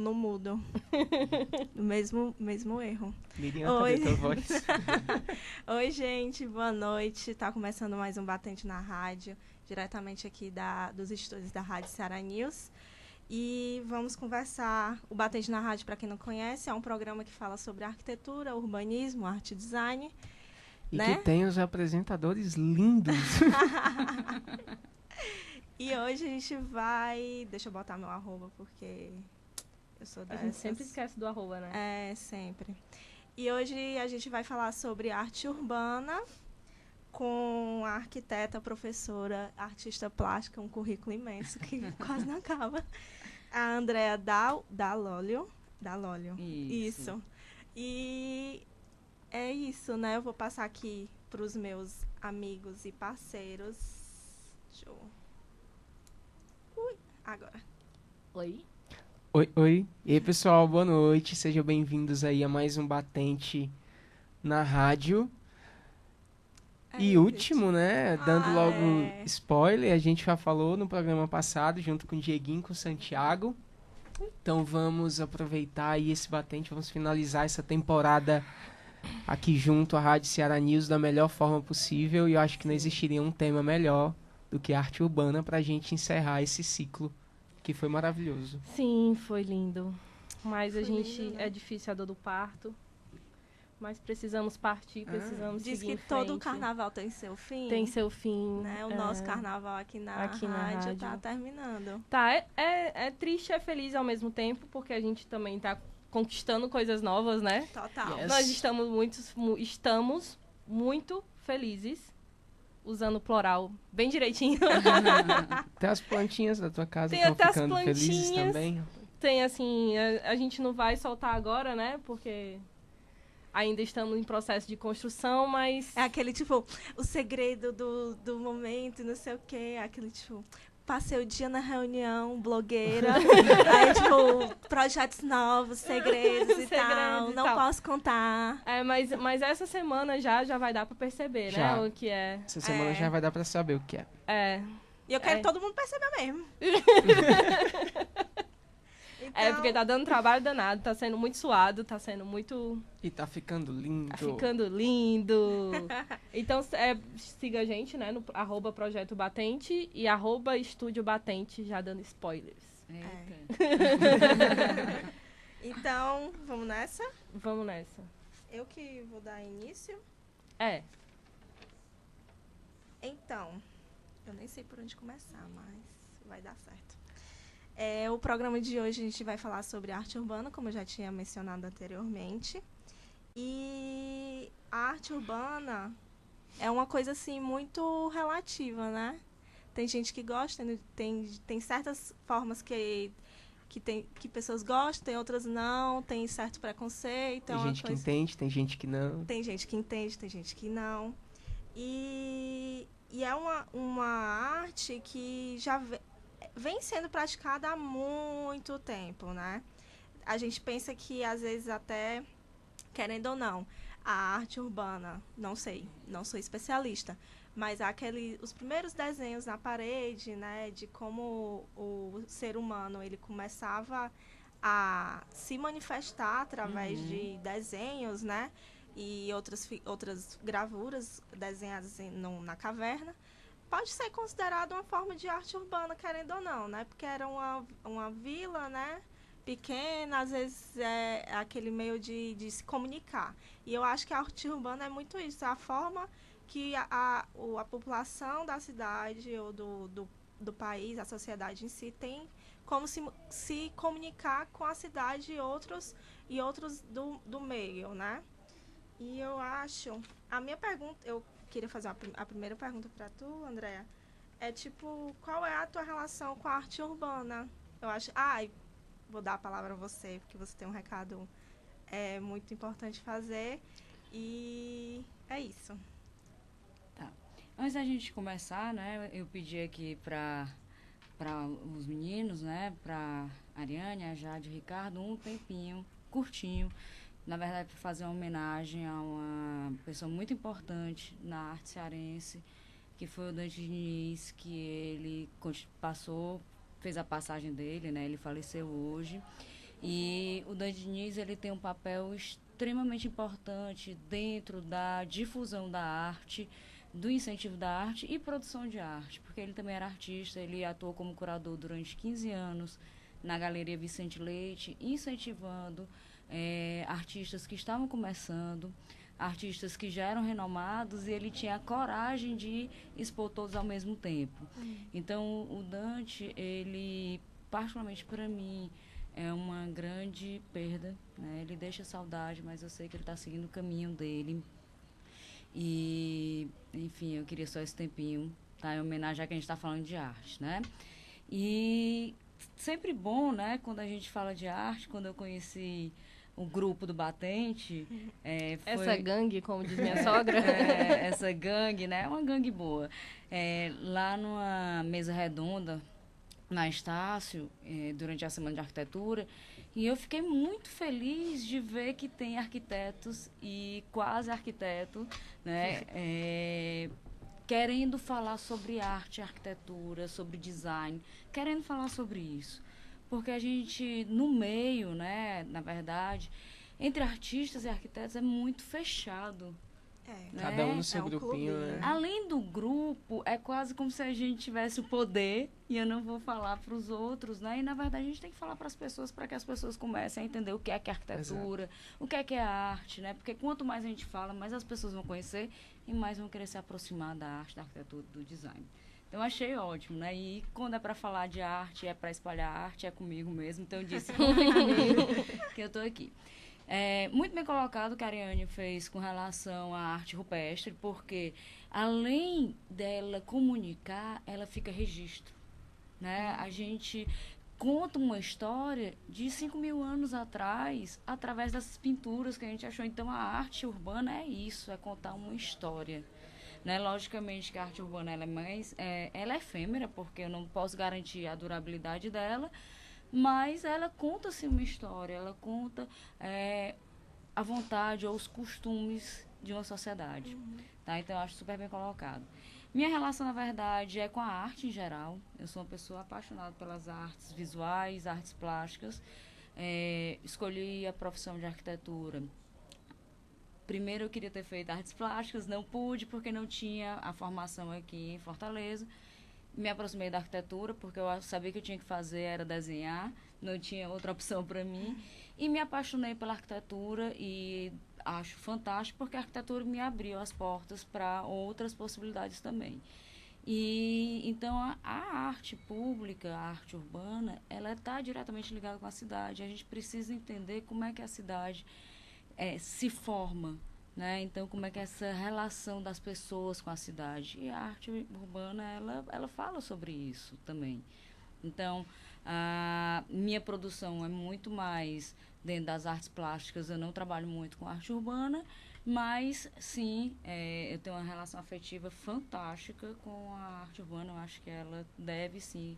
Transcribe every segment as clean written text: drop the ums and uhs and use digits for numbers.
no mudo. mesmo erro. Miriam, Oi. cadê tua voz? Oi, gente, boa noite. Tá começando mais um Batente na Rádio, diretamente aqui dos estúdios da Rádio Ceará News. E vamos conversar. O Batente na Rádio, para quem não conhece, é um programa que fala sobre arquitetura, urbanismo, arte e design. E né? que tem os apresentadores lindos. E hoje a gente vai... Deixa eu botar meu arroba, porque eu sou dessas. A gente sempre esquece do arroba, né? É, sempre. E hoje a gente vai falar sobre arte urbana com a arquiteta, professora, artista plástica, um currículo imenso que quase não acaba. A Andrea Dalolio. Isso. E é isso, né? Eu vou passar aqui para os meus amigos e parceiros. Deixa eu... Agora. Oi. Oi. E aí, pessoal, boa noite. Sejam bem-vindos aí a mais um Batente na Rádio. E último, né? Dando logo spoiler, a gente já falou no programa passado, junto com o Dieguinho, com o Santiago. Então vamos aproveitar aí esse Batente, vamos finalizar essa temporada aqui junto à Rádio Ceará News da melhor forma possível. E eu acho que não existiria um tema melhor do que arte urbana pra gente encerrar esse ciclo, que foi maravilhoso. Sim, foi lindo. Mas Foi a gente lindo, né? é difícil a dor do parto. Mas precisamos partir, precisamos Diz seguir que em todo frente. carnaval tem seu fim. Tem seu fim. Né? O nosso carnaval aqui na rádio tá terminando. Tá, é triste, é feliz ao mesmo tempo, porque a gente também tá conquistando coisas novas, né? Total. Yes. Nós estamos muito felizes, usando o plural bem direitinho. Até as plantinhas da tua casa Tem estão até as ficando felizes plantinhas. também. Tem, assim, a gente não vai soltar agora, né? Porque ainda estamos em processo de construção, mas... É aquele, tipo, o segredo do momento, não sei o quê. Aquele, tipo, passei o dia na reunião, blogueira. Aí, tipo, projetos novos, segredos e tal. Não posso contar. É, mas essa semana já vai dar pra perceber, Já. né? O que é. Essa semana já vai dar pra saber o que é. É. E eu quero que todo mundo perceber mesmo. É, porque tá dando trabalho danado, tá sendo muito suado, tá sendo muito... E tá ficando lindo. Tá ficando lindo. Então, siga a gente, né, no @Projeto Batente e @Estúdio Batente, já dando spoilers. Então, vamos nessa? Vamos nessa. Eu que vou dar início. É. Então, eu nem sei por onde começar, mas vai dar certo. O programa de hoje a gente vai falar sobre arte urbana, como eu já tinha mencionado anteriormente. E a arte urbana é uma coisa, assim, muito relativa, né? Tem gente que gosta, tem certas formas que pessoas gostam, tem outras não, tem certo preconceito. Tem gente que entende, tem gente que não. Tem gente que entende, tem gente que não. E é uma arte que já vem sendo praticada há muito tempo, né? A gente pensa que, às vezes, até, querendo ou não, a arte urbana, não sei, não sou especialista, mas os primeiros desenhos na parede, né, de como o ser humano ele começava a se manifestar através de desenhos, né, e outras gravuras desenhadas na caverna, pode ser considerado uma forma de arte urbana, querendo ou não, né? Porque era uma vila, né? Pequena, às vezes é aquele meio de se comunicar. E eu acho que a arte urbana é muito isso, a forma que a população da cidade ou do país, a sociedade em si, tem como se comunicar com a cidade e outros do meio, né? E eu acho... A minha pergunta... Eu queria fazer a primeira pergunta para tu, Andréa. É tipo, qual é a tua relação com a arte urbana? Eu acho... vou dar a palavra a você, porque você tem um recado muito importante fazer. E é isso. Tá. Antes da gente começar, né, eu pedi aqui para os meninos, né, para Ariane, a Jade e o Ricardo, um tempinho curtinho, na verdade, para fazer uma homenagem a uma pessoa muito importante na arte cearense, que foi o Dante Diniz, que ele fez a passagem dele, né? Ele faleceu hoje. E o Dante Diniz, ele tem um papel extremamente importante dentro da difusão da arte, do incentivo da arte e produção de arte, porque ele também era artista, ele atuou como curador durante 15 anos na Galeria Vicente Leite, incentivando artistas que estavam começando, artistas que já eram renomados, e ele tinha a coragem de expor todos ao mesmo tempo. Então, o Dante, ele, particularmente para mim, é uma grande perda, né? Ele deixa saudade, mas eu sei que ele está seguindo o caminho dele. E, enfim, eu queria só esse tempinho, tá? Em homenagem a que a gente está falando de arte, né? E sempre bom, né? Quando a gente fala de arte, quando eu conheci o grupo do Batente... foi... Essa gangue, como diz minha sogra. Essa gangue, né? É uma gangue boa. Lá numa mesa redonda, na Estácio, durante a Semana de Arquitetura, e eu fiquei muito feliz de ver que tem arquitetos e quase arquiteto, né, querendo falar sobre arte, arquitetura, sobre design, querendo falar sobre isso. Porque a gente, no meio, né, na verdade, entre artistas e arquitetos é muito fechado. Né? Cada um no seu grupinho, né? Além do grupo, é quase como se a gente tivesse o poder e eu não vou falar para os outros, né? E, na verdade, a gente tem que falar para as pessoas, para que as pessoas comecem a entender o que é arquitetura, exato, o que é a arte, né? Porque quanto mais a gente fala, mais as pessoas vão conhecer e mais vão querer se aproximar da arte, da arquitetura, do design. Então, achei ótimo, né? E quando é para falar de arte, é para espalhar arte, é comigo mesmo. Então, eu disse que eu estou aqui. Muito bem colocado o que a Ariane fez com relação à arte rupestre, porque além dela comunicar, ela fica registro, né? A gente conta uma história de 5.000 anos atrás, através dessas pinturas que a gente achou. Então, a arte urbana é isso, é contar uma história. Né? Logicamente que a arte urbana ela é efêmera, porque eu não posso garantir a durabilidade dela, mas ela conta-se uma história, ela conta a vontade ou os costumes de uma sociedade. Tá? Então, eu acho super bem colocado. Minha relação, na verdade, é com a arte em geral. Eu sou uma pessoa apaixonada pelas artes visuais, artes plásticas. Escolhi a profissão de arquitetura. Primeiro, eu queria ter feito artes plásticas, não pude, porque não tinha a formação aqui em Fortaleza. Me aproximei da arquitetura, porque eu sabia que eu tinha que fazer, era desenhar, não tinha outra opção para mim. E me apaixonei pela arquitetura e acho fantástico, porque a arquitetura me abriu as portas para outras possibilidades também. E então, a arte pública, a arte urbana, ela está diretamente ligada com a cidade. A gente precisa entender como é que a cidade se forma, né? Então, como é que é essa relação das pessoas com a cidade? E a arte urbana, ela fala sobre isso também. Então, a minha produção é muito mais dentro das artes plásticas. Eu não trabalho muito com arte urbana, mas, sim, eu tenho uma relação afetiva fantástica com a arte urbana. Eu acho que ela deve, sim,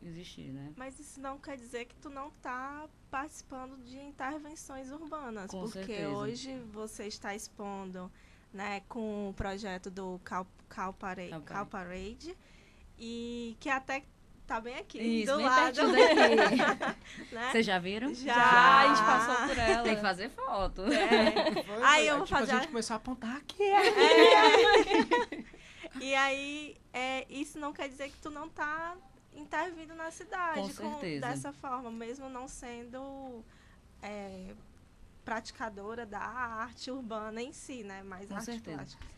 existir, né? Mas isso não quer dizer que tu não está participando de intervenções urbanas, com porque certeza. Hoje você está expondo, né, com o projeto do Cal Parade, e que até tá bem aqui, isso, do bem lado. Né? Vocês já viram? Já, a gente passou por ela. Tem que fazer foto. Aí eu vou tipo, fazer. A gente começou a apontar aqui. E aí, isso não quer dizer que tu não tá intervindo na cidade com certeza. Dessa forma, mesmo não sendo praticadora da arte urbana em si, né? Mas com arte certeza. plástica.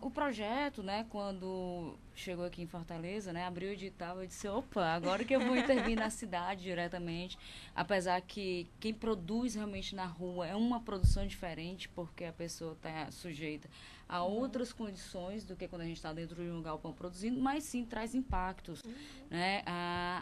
O projeto, né, quando chegou aqui em Fortaleza, né, abriu o edital, eu disse, opa, agora que eu vou intervir na cidade diretamente, apesar que quem produz realmente na rua é uma produção diferente, porque a pessoa está sujeita a outras condições do que quando a gente está dentro de um galpão produzindo, mas sim traz impactos, né?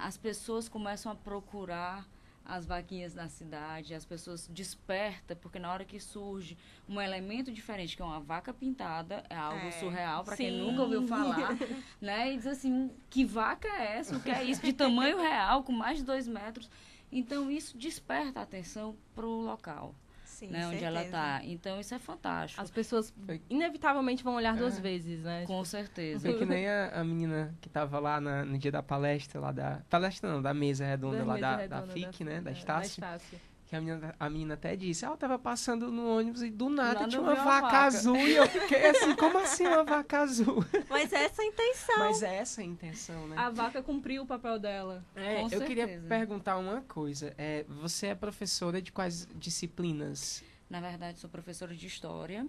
As pessoas começam a procurar as vaquinhas na cidade, as pessoas despertam, porque na hora que surge um elemento diferente, que é uma vaca pintada, é algo surreal para quem nunca ouviu falar, né? E diz assim, que vaca é essa? O que é isso? De tamanho real, com mais de 2 metros. Então, isso desperta a atenção para o local. Sim, né, onde ela certeza. está. Então, isso é fantástico. As pessoas inevitavelmente vão olhar duas vezes, né? Com certeza. Foi que nem a menina que tava lá no dia da palestra, lá da... Palestra não, da mesa redonda Da lá mesa da redonda FIC, né? Da Da Estácio. Estácio. Que a menina até disse, eu tava passando no ônibus e do nada Nada tinha eu uma vi uma vaca vaca. azul. E eu fiquei assim, como assim uma vaca azul? Mas essa é a intenção. Mas é essa a intenção, né? A vaca cumpriu o papel dela. É, Com eu queria certeza. perguntar uma coisa. Você é professora de quais disciplinas? Na verdade, sou professora de História,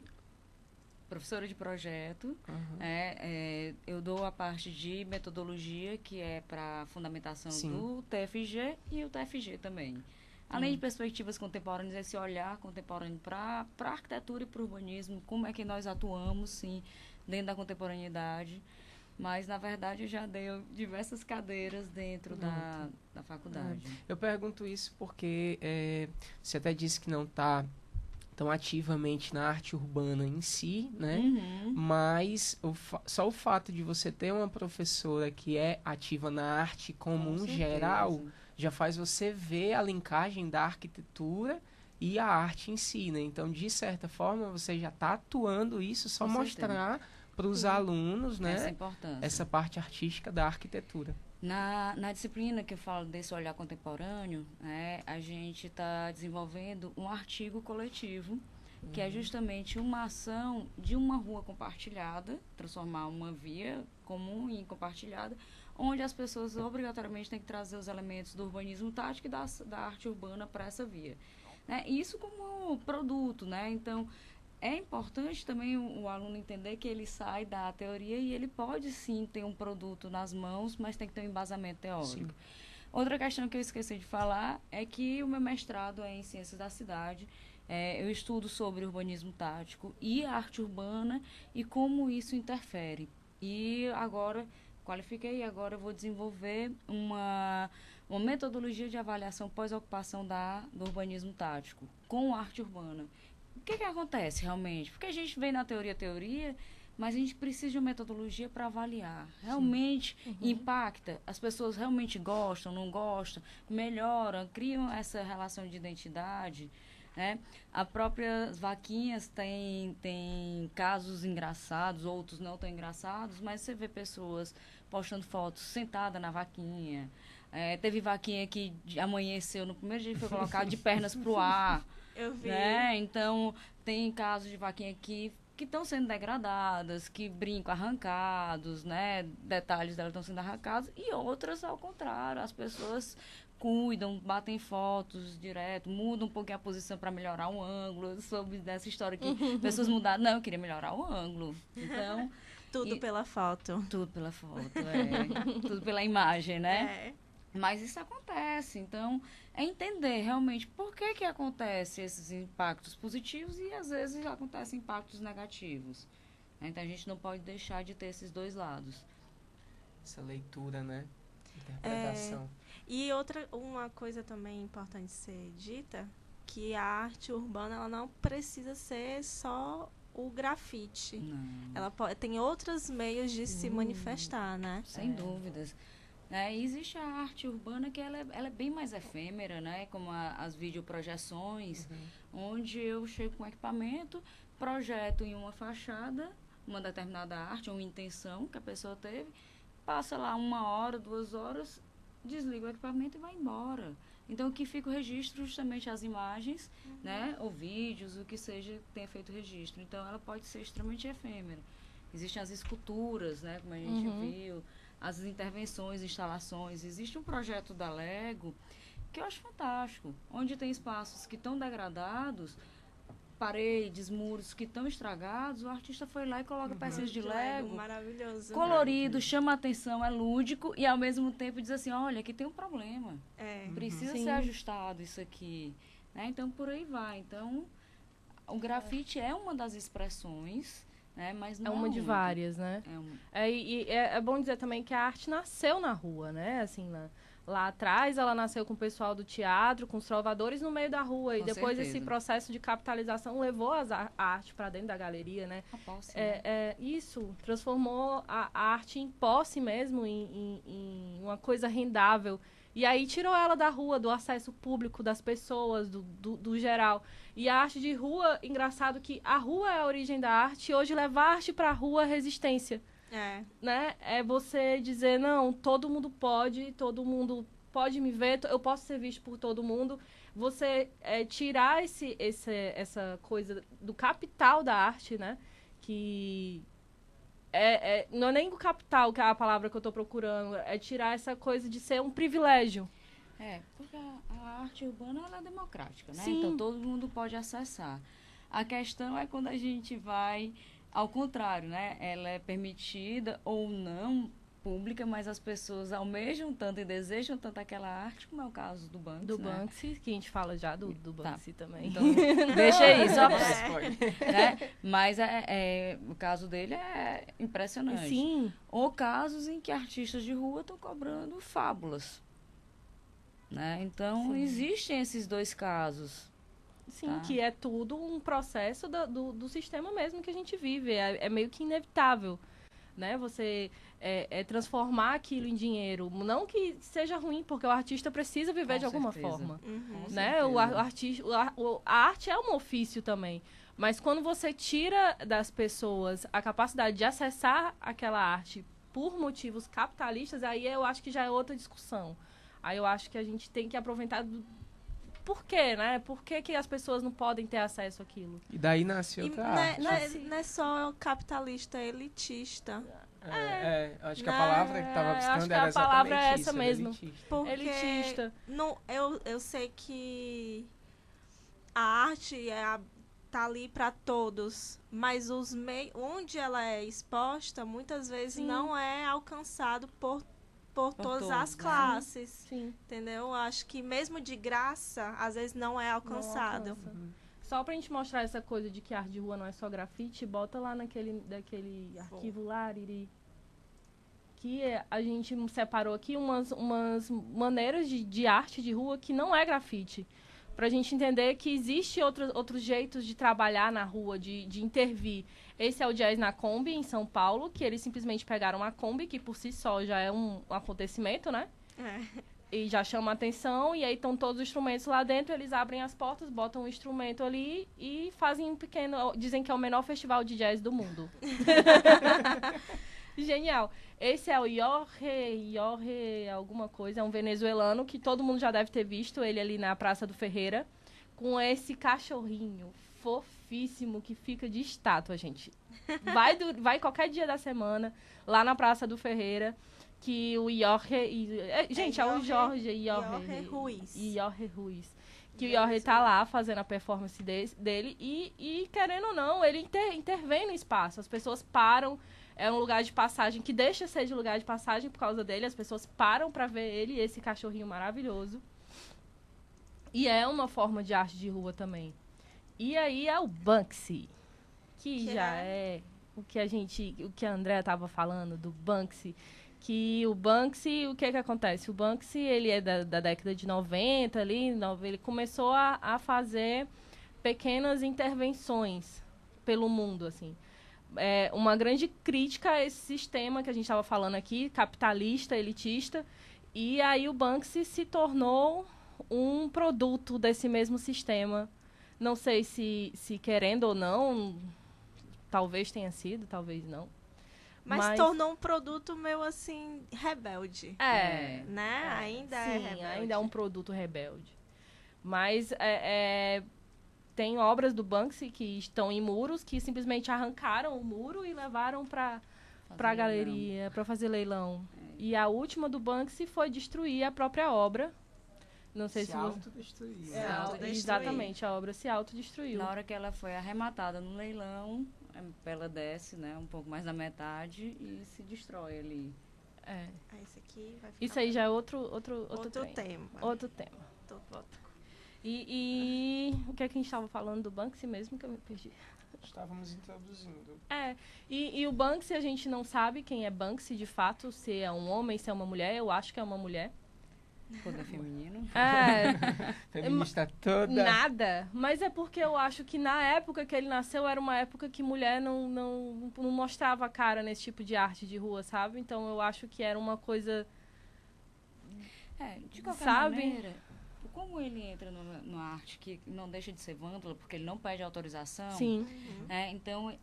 professora de projeto. Uhum. Eu dou a parte de metodologia, que é para fundamentação Sim. do TFG e o TFG também. Além de perspectivas contemporâneas, esse olhar contemporâneo para a arquitetura e para o urbanismo, como é que nós atuamos, sim, dentro da contemporaneidade. Mas, na verdade, eu já dei diversas cadeiras dentro da faculdade. Eu pergunto isso porque você até disse que não está tão ativamente na arte urbana em si, né? Uhum. Mas só o fato de você ter uma professora que é ativa na arte comum Com geral certeza. já faz você ver a linkagem da arquitetura e a arte em si, né? Então, de certa forma, você já está atuando isso, só Com mostrar para os alunos, né? Essa importância. Essa parte artística da arquitetura. Na disciplina que eu falo desse olhar contemporâneo, a gente está desenvolvendo um artigo coletivo, que é justamente uma ação de uma rua compartilhada, transformar uma via comum em compartilhada, onde as pessoas obrigatoriamente têm que trazer os elementos do urbanismo tático e da arte urbana para essa via. Né? Isso como produto, né? Então, é importante também o aluno entender que ele sai da teoria e ele pode sim ter um produto nas mãos, mas tem que ter um embasamento teórico. Sim. Outra questão que eu esqueci de falar é que o meu mestrado é em Ciências da Cidade. Eu estudo sobre urbanismo tático e arte urbana e como isso interfere. E agora, qualifiquei e agora eu vou desenvolver uma metodologia de avaliação pós-ocupação do urbanismo tático com arte urbana. O que acontece realmente? Porque a gente vem na teoria, mas a gente precisa de uma metodologia para avaliar. Realmente impacta? As pessoas realmente gostam, não gostam? Melhoram, criam essa relação de identidade? Né? As próprias vaquinhas tem casos engraçados, outros não tão engraçados, mas você vê pessoas postando fotos sentada na vaquinha. Teve vaquinha que amanheceu no primeiro dia que foi colocada de pernas para o ar. Eu vi. Né? Então, tem casos de vaquinha que estão sendo degradadas, que brincam arrancados, né? Detalhes delas estão sendo arrancados, e outras, ao contrário, as pessoas cuidam, batem fotos direto, mudam um pouquinho a posição para melhorar o ângulo. Eu soube dessa história que pessoas mudaram, não, eu queria melhorar o ângulo. Então, Tudo pela foto. tudo pela foto, tudo pela imagem, né? Mas isso acontece, então é entender realmente por que acontecem esses impactos positivos e às vezes acontecem impactos negativos. Então a gente não pode deixar de ter esses dois lados. Essa leitura, né? Interpretação. E uma coisa também importante ser dita, que a arte urbana ela não precisa ser só o grafite. Não. Ela tem outros meios de se manifestar, né? Sem dúvidas. E existe a arte urbana que ela é bem mais efêmera, né? Como as videoprojeções, onde eu chego com equipamento, projeto em uma fachada, uma determinada arte, uma intenção que a pessoa teve, passa lá 1 hora, 2 horas, desliga o equipamento e vai embora. Então, o que fica o registro justamente as imagens, né? Ou vídeos, o que seja, que tenha feito registro. Então, ela pode ser extremamente efêmera. Existem as esculturas, né? Como a gente viu, as intervenções, instalações. Existe um projeto da Lego que eu acho fantástico, onde tem espaços que estão degradados, paredes, muros que estão estragados, o artista foi lá e coloca peças de Lego, maravilhoso. colorido, chama a atenção, é lúdico e ao mesmo tempo diz assim, olha, aqui tem um problema, precisa ser ajustado isso aqui. Né? Então, por aí vai. Então, o grafite é uma das expressões, né? Mas não é uma de única. várias, né? É bom dizer também que a arte nasceu na rua, né? Assim, lá atrás ela nasceu com o pessoal do teatro, com os trovadores no meio da rua. E depois esse processo de capitalização levou a arte para dentro da galeria, né? A posse, isso transformou a arte em posse mesmo, em uma coisa rendável. E aí tirou ela da rua, do acesso público das pessoas, do geral. E a arte de rua, engraçado que a rua é a origem da arte, e hoje levar a arte pra rua é resistência. Né? É você dizer, não, todo mundo pode me ver, eu posso ser visto por todo mundo. Você tirar essa coisa do capital da arte, né? Que não é nem o capital, que é a palavra que eu estou procurando, é tirar essa coisa de ser um privilégio. Porque a arte urbana ela é democrática, né? Sim. Então todo mundo pode acessar. A questão é quando a gente vai ao contrário, né? Ela é permitida ou não pública, mas as pessoas almejam tanto e desejam tanto aquela arte, como é o caso do Banksy, Do né? Banksy, que a gente fala já do Banksy também. Então, deixa isso, né? Mas o caso dele é impressionante. Sim. Ou casos em que artistas de rua estão cobrando fábulas, né? Então, existem esses dois casos. Sim, que é tudo um processo do sistema mesmo que a gente vive. É meio que inevitável, né? Você transformar aquilo em dinheiro. Não que seja ruim, porque o artista precisa viver de alguma forma. Né? A arte é um ofício também. Mas quando você tira das pessoas a capacidade de acessar aquela arte por motivos capitalistas, aí eu acho que já é outra discussão. Aí eu acho que a gente tem que aproveitar... Por quê, né? Por que as pessoas não podem ter acesso àquilo? E daí nasce outra arte. Não é só capitalista, é elitista. Acho que a palavra que estava buscando era exatamente isso. A palavra é essa mesmo. Porque elitista. Eu sei que a arte tá ali para todos, mas onde ela é exposta, muitas vezes não é alcançado por todas as classes, Sim. Entendeu? Acho que mesmo de graça, às vezes não é alcançado. Só pra gente mostrar essa coisa de que arte de rua não é só grafite, bota lá daquele arquivo lá, Iri, que a gente separou aqui umas maneiras de arte de rua que não é grafite. Pra gente entender que existe outros jeitos de trabalhar na rua, de intervir. Esse é o Jazz na Kombi, em São Paulo, que eles simplesmente pegaram uma Kombi, que por si só já é um acontecimento, né? E já chama a atenção, e aí estão todos os instrumentos lá dentro, eles abrem as portas, botam um instrumento ali e fazem um pequeno... Dizem que é o menor festival de jazz do mundo. Genial. Esse é o Jorge alguma coisa, é um venezuelano que todo mundo já deve ter visto, ele ali na Praça do Ferreira, com esse cachorrinho fofíssimo que fica de estátua, gente. Vai qualquer dia da semana, lá na Praça do Ferreira, que o Jorge... gente, é o Jorge Ruiz. Que o Jorge tá lá fazendo a performance dele e, querendo ou não, ele intervém no espaço. As pessoas param... É um lugar de passagem que deixa de ser de lugar de passagem por causa dele. As pessoas param para ver ele, esse cachorrinho maravilhoso. E é uma forma de arte de rua também. E aí é o Banksy, que já é o que a Andrea estava falando do Banksy. Que o Banksy, o que acontece? O Banksy, ele é da década de 90 ali, ele começou a fazer pequenas intervenções pelo mundo, assim. Uma grande crítica a esse sistema que a gente estava falando aqui, capitalista, elitista, e aí o Banksy se tornou um produto desse mesmo sistema. Não sei se querendo ou não, talvez tenha sido, talvez não. Mas tornou um produto meio assim, rebelde. Né? Ainda é rebelde. Ainda é um produto rebelde. Mas tem obras do Banksy que estão em muros, que simplesmente arrancaram o muro e levaram para a galeria, para fazer leilão. E a última do Banksy foi destruir a própria obra. Não sei se autodestruiu. Exatamente, a obra se autodestruiu. Na hora que ela foi arrematada no leilão, ela desce, né, um pouco mais da metade e se destrói ali. Esse aqui vai ficar... Isso aí já é outro tema. Outro tema. E o que é que a gente estava falando do Banksy mesmo, que eu me perdi? Estávamos introduzindo. E o Banksy, a gente não sabe quem é Banksy, de fato, se é um homem, se é uma mulher. Eu acho que é uma mulher. Poder feminino. Feminista toda. Nada. Mas é porque eu acho que na época que ele nasceu, era uma época que mulher não mostrava a cara nesse tipo de arte de rua, sabe? Então eu acho que era uma coisa... De qualquer maneira, como ele entra numa arte que não deixa de ser vândala, porque ele não pede autorização, Sim. Então,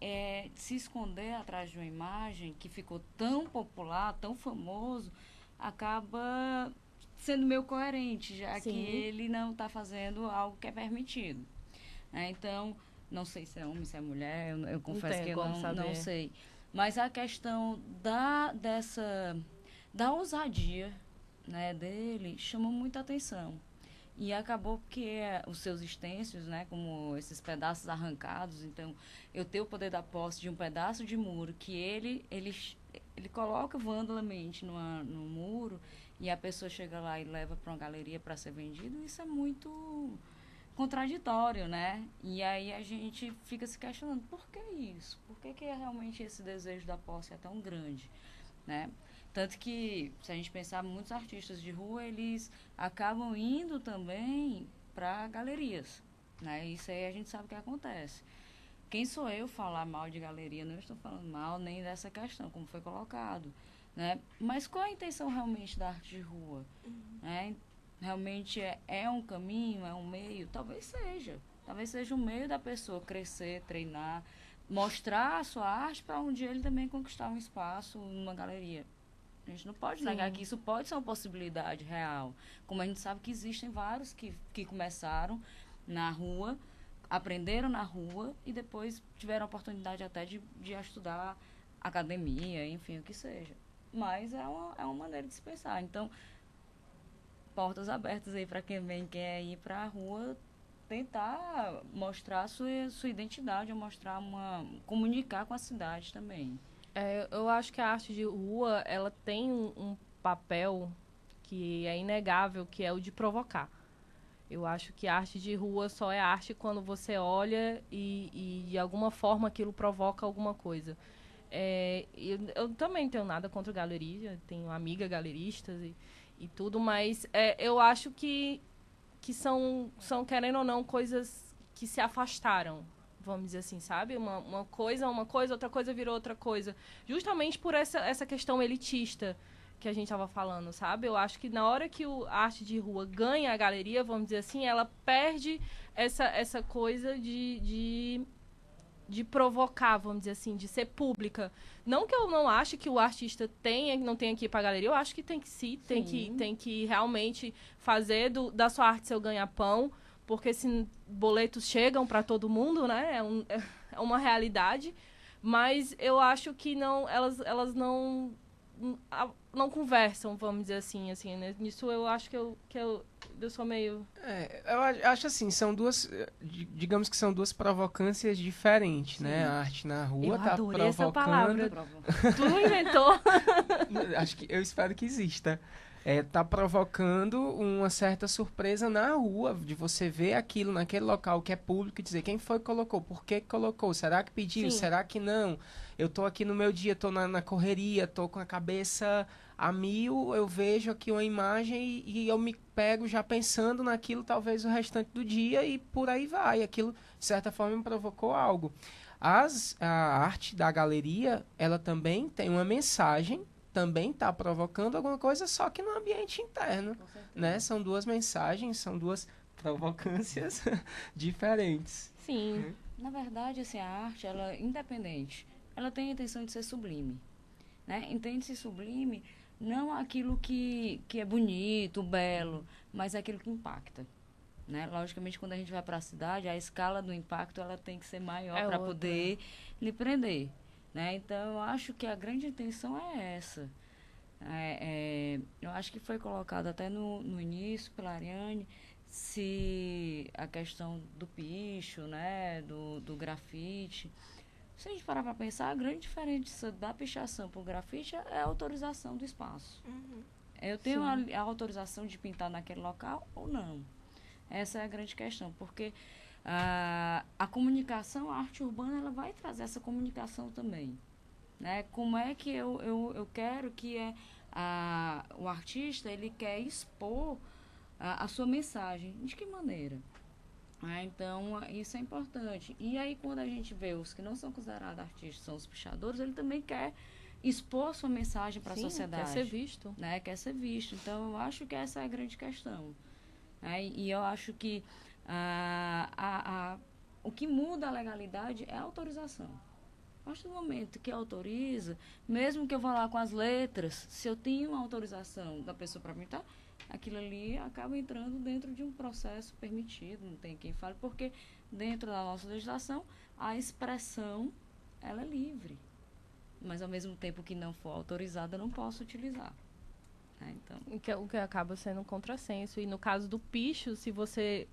se esconder atrás de uma imagem que ficou tão popular, tão famoso, acaba sendo meio coerente, já que ele não está fazendo algo que é permitido. Então, não sei se é homem, se é mulher, eu confesso que eu não sei. Mas a questão da ousadia, né, dele chamou muita atenção. E acabou que os seus extensos, né, como esses pedaços arrancados, então eu tenho o poder da posse de um pedaço de muro que ele coloca vandalamente no muro e a pessoa chega lá e leva para uma galeria para ser vendido, isso é muito contraditório, né? E aí a gente fica se questionando, por que isso? Por que realmente esse desejo da posse é tão grande, né? Tanto que, se a gente pensar, muitos artistas de rua, eles acabam indo também para galerias, né? Isso aí a gente sabe o que acontece. Quem sou eu falar mal de galeria? Não estou falando mal nem dessa questão, como foi colocado, né? Mas qual a intenção realmente da arte de rua? Né? Realmente é um caminho, é um meio? Talvez seja. Talvez seja um meio da pessoa crescer, treinar, mostrar a sua arte para um dia ele também conquistar um espaço numa galeria. A gente não pode negar que isso pode ser uma possibilidade real. Como a gente sabe que existem vários que começaram na rua, aprenderam na rua e depois tiveram a oportunidade até de estudar academia, enfim, o que seja. Mas é uma maneira de se pensar. Então, portas abertas aí para quem quer ir para a rua, tentar mostrar a sua identidade, comunicar com a cidade também. Eu acho que a arte de rua, ela tem um papel que é inegável, que é o de provocar. Eu acho que a arte de rua só é arte quando você olha e de alguma forma aquilo provoca alguma coisa. Eu também tenho nada contra galeria, tenho amiga galeristas e tudo, mas eu acho que são, querendo ou não, coisas que se afastaram, vamos dizer assim, sabe? Uma coisa, outra coisa virou outra coisa. Justamente por essa questão elitista que a gente estava falando, sabe? Eu acho que na hora que a arte de rua ganha a galeria, vamos dizer assim, ela perde essa coisa de provocar, vamos dizer assim, de ser pública. Não que eu não ache que o artista não tenha que ir para a galeria, eu acho que tem que realmente fazer da sua arte seu ganha-pão, porque se boletos chegam para todo mundo, né? É uma realidade, mas eu acho que elas não conversam, vamos dizer assim, né? Nisso eu acho que eu sou meio... Eu acho assim, são duas, digamos que são duas provocâncias diferentes, né? A arte na rua tá provocando... essa palavra. Tu não inventou? Eu espero que exista. Tá provocando uma certa surpresa na rua, de você ver aquilo naquele local que é público e dizer quem foi que colocou, por que colocou, será que pediu, será que não? Eu tô aqui no meu dia, tô na correria, tô com a cabeça a mil, eu vejo aqui uma imagem e eu me pego já pensando naquilo talvez o restante do dia e por aí vai. Aquilo, de certa forma, me provocou algo. A arte da galeria, ela também tem uma mensagem, também está provocando alguma coisa, só que no ambiente interno, né? São duas mensagens, são duas provocâncias diferentes. Sim. Na verdade, assim, a arte, ela independente, ela tem a intenção de ser sublime, né? Entende-se sublime não aquilo que é bonito, belo, mas aquilo que impacta, né? Logicamente, quando a gente vai para a cidade, a escala do impacto ela tem que ser maior para poder lhe prender. Né? Então, eu acho que a grande intenção é essa. Eu acho que foi colocado até no início pela Ariane, se a questão do picho, né? do grafite. Se a gente parar para pensar, a grande diferença da pichação para o grafite é a autorização do espaço. Eu tenho a autorização de pintar naquele local ou não? Essa é a grande questão, porque... a comunicação, a arte urbana, ela vai trazer essa comunicação também, né? Como é que eu quero que o artista ele quer expor a sua mensagem, de que maneira? Então, isso é importante. E aí, quando a gente vê os que não são considerados artistas, são os pichadores, ele também quer expor sua mensagem para a sociedade. Quer ser visto. Né? Quer ser visto. Então, eu acho que essa é a grande questão. Né? E eu acho que o que muda a legalidade é a autorização. A partir do momento que autoriza, mesmo que eu vá lá com as letras, se eu tenho uma autorização da pessoa para pintar, aquilo ali acaba entrando dentro de um processo permitido, não tem quem fale, porque dentro da nossa legislação, a expressão, ela é livre. Mas, ao mesmo tempo que não for autorizada, eu não posso utilizar. Então. O que acaba sendo um contrassenso. E no caso do picho, se você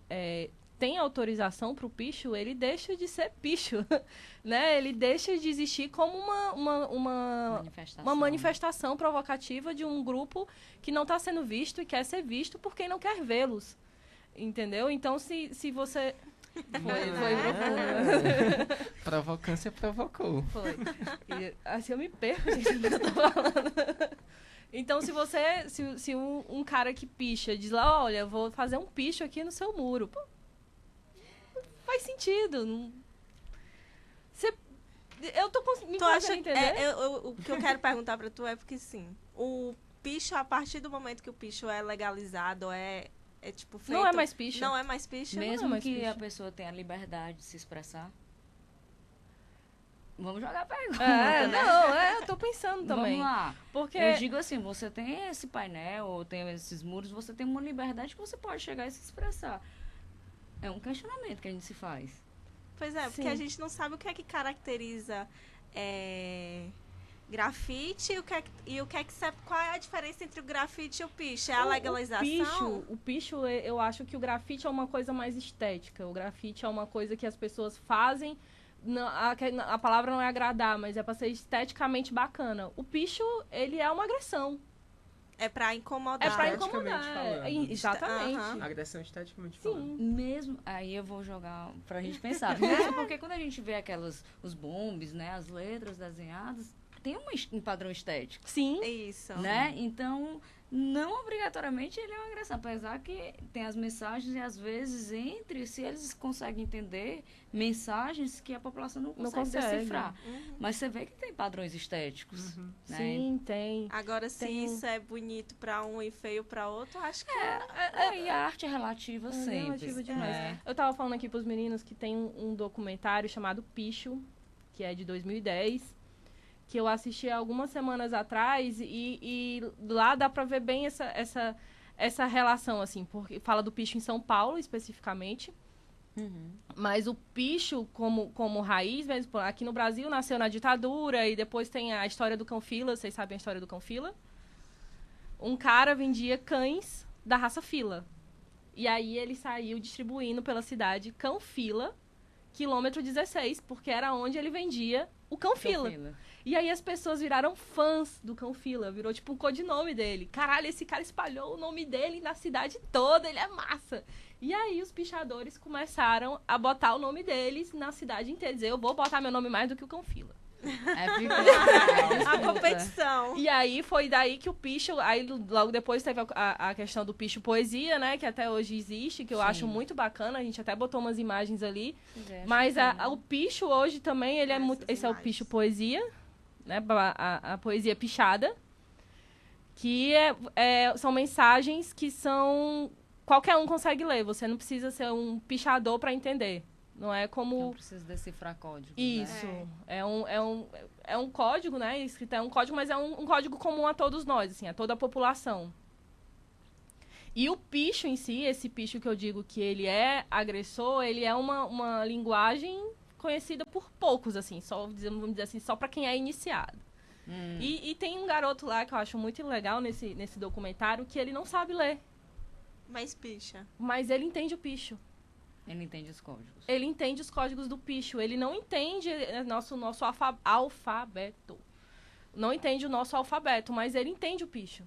tem autorização para o picho, ele deixa de ser picho. Né? Ele deixa de existir como uma manifestação provocativa de um grupo que não está sendo visto e quer ser visto por quem não quer vê-los. Entendeu? Então, se você... Foi profundo. Provocância provocou. Foi. E, assim eu me perco, gente, do que eu tô falando. Então, se um cara que picha diz lá, olha, vou fazer um picho aqui no seu muro. Pô, faz sentido. Não... Eu tô me fazendo entender. O que eu quero perguntar pra tu é porque, sim, o picho, a partir do momento que o picho é legalizado, é tipo feito... Não é mais picho. Não é mais picho? Mesmo mais que picho. a pessoa tenha a liberdade de se expressar. Vamos jogar a pergunta, eu tô pensando também. Vamos lá. Porque... Eu digo assim, você tem esse painel, ou tem esses muros, você tem uma liberdade que você pode chegar e se expressar. É um questionamento que a gente se faz. Pois é, porque a gente não sabe o que é que caracteriza grafite e o que é que qual é a diferença entre o grafite e o picho? É a legalização? O picho, eu acho que o grafite é uma coisa mais estética. O grafite é uma coisa que as pessoas fazem. A palavra não é agradar, mas é para ser esteticamente bacana. O picho, ele é uma agressão. É pra incomodar. É pra incomodar. Exatamente. Agressão esteticamenteSim. falando. Mesmo, aí eu vou jogar pra gente pensar. Mesmo porque quando a gente vê os bombes, né, as letras desenhadas, tem um padrão estético. Sim. Isso. Né? Então, não obrigatoriamente ele é uma agressão. Apesar que tem as mensagens e, às vezes, se eles conseguem entender mensagens que a população não consegue decifrar. Uhum. Mas você vê que tem padrões estéticos. Uhum. Né? Sim, tem. Agora, se isso é bonito pra um e feio pra outro, acho que E a arte é relativa sempre. Relativa demais. Eu tava falando aqui pros meninos que tem um documentário chamado Picho, que é de 2010, que eu assisti há algumas semanas atrás, e lá dá pra ver bem essa relação, assim, porque fala do picho em São Paulo, especificamente. Uhum. Mas o picho, como raiz, mesmo, aqui no Brasil, nasceu na ditadura, e depois tem a história do cão-fila. Vocês sabem a história do cão-fila? Um cara vendia cães da raça fila. E aí ele saiu distribuindo pela cidade cão-fila, quilômetro 16, porque era onde ele vendia o cão-fila. E aí as pessoas viraram fãs do cão-fila, virou tipo um codinome dele. Caralho, esse cara espalhou o nome dele na cidade toda, ele é massa. E aí os pichadores começaram a botar o nome deles na cidade inteira, dizer, eu vou botar meu nome mais do que o cão-fila. A competição. E aí foi daí que o picho, aí logo depois teve a questão do picho poesia, né, que até hoje existe, que eu acho muito bacana, a gente até botou umas imagens ali. Mas o picho hoje também, ele é muito, esse é o picho poesia, né, a poesia pichada, que são mensagens que qualquer um consegue ler, você não precisa ser um pichador para entender. Não é como... Não precisa decifrar código. Isso. Né? É um código, né? Escrito é um código, mas é um código comum a todos nós, assim, a toda a população. E o picho em si, esse picho que eu digo que ele é agressor, ele é uma linguagem conhecida por poucos, assim, vamos dizer assim, só para quem é iniciado. E tem um garoto lá que eu acho muito legal nesse documentário, que ele não sabe ler. Mas picha. Mas ele entende o picho. Ele entende os códigos. Ele entende os códigos do picho. Ele não entende nosso alfabeto. Não entende o nosso alfabeto, mas ele entende o picho.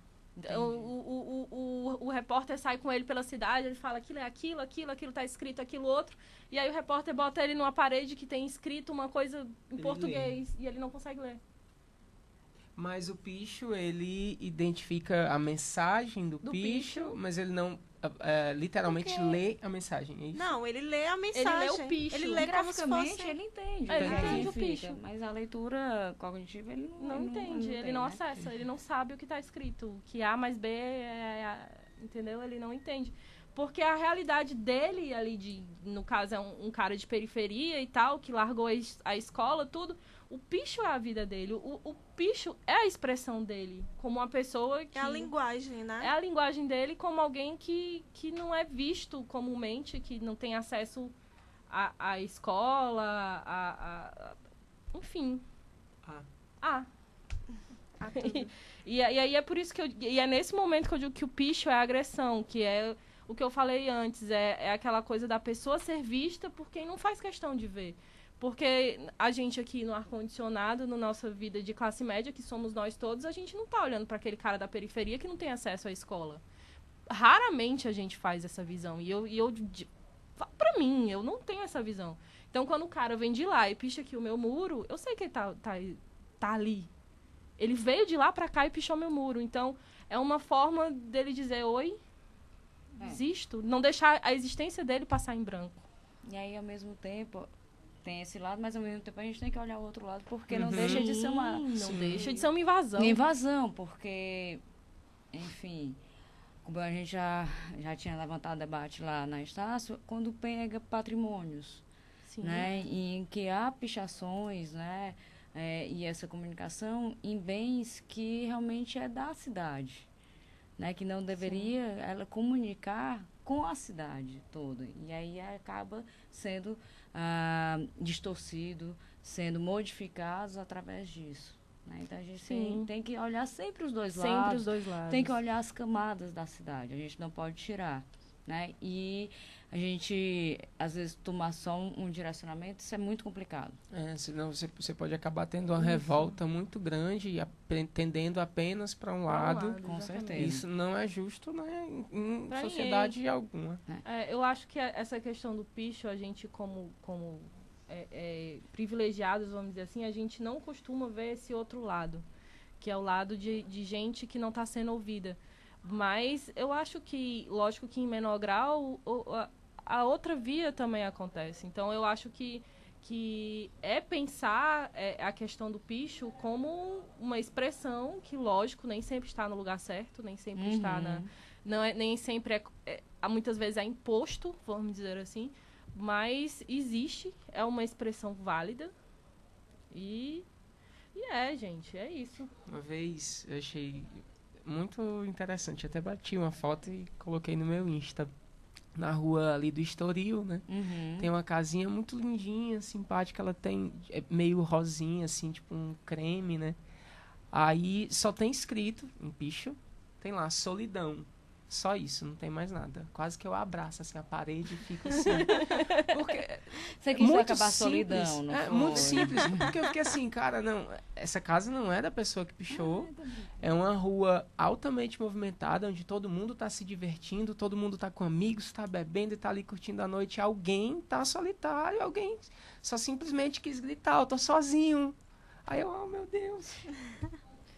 O repórter sai com ele pela cidade, ele fala aquilo é aquilo tá escrito aquilo outro. E aí o repórter bota ele numa parede que tem escrito uma coisa em português e ele não consegue ler. Mas o picho, ele identifica a mensagem do picho, mas ele não literalmente lê a mensagem, é isso? Não, ele lê a mensagem. Ele lê o picho. Ele lê como se fosse... ele entende. Ele entende o picho. Mas a leitura cognitiva, ele não entende. Ele não acessa, ele não sabe o que está escrito. Que A mais B entendeu? Ele não entende. Porque a realidade dele ali, no caso, é um cara de periferia e tal, que largou a escola, tudo. O picho é a vida dele. O picho é a expressão dele. Como uma pessoa que... É a linguagem, né? É a linguagem dele como alguém que não é visto comumente, que não tem acesso à escola, enfim. E aí é por isso que e é nesse momento que eu digo que o picho é a agressão, que é o que eu falei antes, é aquela coisa da pessoa ser vista por quem não faz questão de ver. Porque a gente aqui no ar-condicionado, na nossa vida de classe média, que somos nós todos, a gente não tá olhando para aquele cara da periferia que não tem acesso à escola. Raramente a gente faz essa visão. E eu pra mim, eu não tenho essa visão. Então, quando o cara vem de lá e picha aqui o meu muro, eu sei que ele tá ali. Ele veio de lá pra cá e pichou meu muro. Então, é uma forma dele dizer, oi, existo. Não deixar a existência dele passar em branco. E aí, ao mesmo tempo, tem esse lado, mas ao mesmo tempo a gente tem que olhar o outro lado, porque não deixa de ser uma... Não deixa de ser uma invasão. Uma invasão, porque, enfim, como a gente já tinha levantado debate lá na Estácio, quando pega patrimônios, né, em que há pichações, né, e essa comunicação em bens que realmente é da cidade, né, que não deveria ela comunicar com a cidade toda. E aí acaba sendo distorcido, sendo modificados através disso. Né? Então, a gente tem que olhar sempre os dois lados. Sempre os dois lados. Tem que olhar as camadas da cidade. A gente não pode tirar. Né? E a gente, às vezes, tomar só um direcionamento, isso é muito complicado. Senão você pode acabar tendo uma revolta muito grande e tendendo apenas para um lado. Com certeza. Isso não é justo, né, em sociedade alguma. Eu acho que essa questão do picho, a gente como privilegiados, vamos dizer assim, a gente não costuma ver esse outro lado, que é o lado de gente que não está sendo ouvida. Mas eu acho que, lógico que em menor grau, a outra via também acontece. Então, eu acho que pensar a questão do picho como uma expressão que, lógico, nem sempre está no lugar certo, nem sempre está nem sempre muitas vezes é imposto, vamos dizer assim, mas existe, é uma expressão válida e gente, é isso. Uma vez eu achei muito interessante, até bati uma foto e coloquei no meu Insta, na rua ali do Estoril, né? Tem uma casinha muito lindinha, simpática, ela tem meio rosinha, assim, tipo um creme, né? Aí só tem escrito em picho, tem lá, solidão. Só isso, não tem mais nada. Quase que eu abraço assim a parede e fico assim. Porque você quis acabar a solidão, não foi? Muito simples. Porque eu fiquei assim, cara, não, essa casa não é da pessoa que pichou. É uma rua altamente movimentada, onde todo mundo tá se divertindo, todo mundo tá com amigos, tá bebendo e tá ali curtindo a noite. Alguém tá solitário, alguém só simplesmente quis gritar, eu tô sozinho. Aí eu, oh meu Deus.